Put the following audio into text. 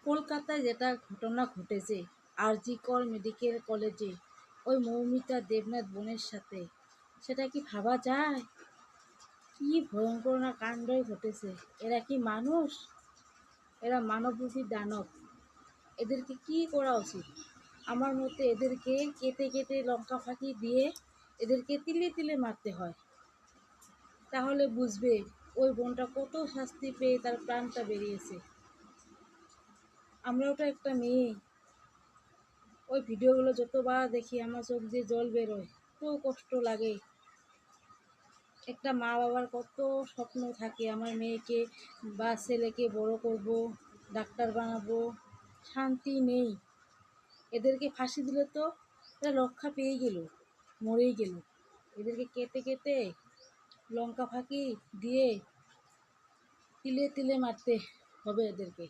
কলকাতায় যেটা ঘটনা ঘটেছে আরজিকর মেডিকেল কলেজে ওই মৌমিতা দেবনাথ বোনের সাথে, সেটা কি ভাবা যায়? কি ভয়ঙ্কর না কাণ্ডই ঘটেছে। এরা কি মানুষ? এরা মানবরূপী দানব। এদেরকে কি করা উচিত? আমার মতে এদেরকে কেটে কেটে লঙ্কা ফাঁকি দিয়ে এদেরকে তিলে তিলে মারতে হয়। তাহলে বুঝবে ওই বোনটা কত শাস্তি পেয়ে তার প্রাণটা বেরিয়েছে। আমরাও তো একটা মেয়ে। ওই ভিডিওগুলো যতবার দেখি আমার চোখ দিয়ে জল বেরোয়, তো কষ্ট লাগে। একটা মা বাবার কত স্বপ্ন থাকে, আমার মেয়েকে বা ছেলেকে বড় করব, ডাক্তার বানাবো, শান্তি নেই। এদেরকে ফাঁসি দিলে তো এরা রক্ষা পেয়ে গেল, মরেই গেল। এদেরকে কেটে কেটে লঙ্কা ফাঁকি দিয়ে তিলে তিলে মারতে হবে এদেরকে।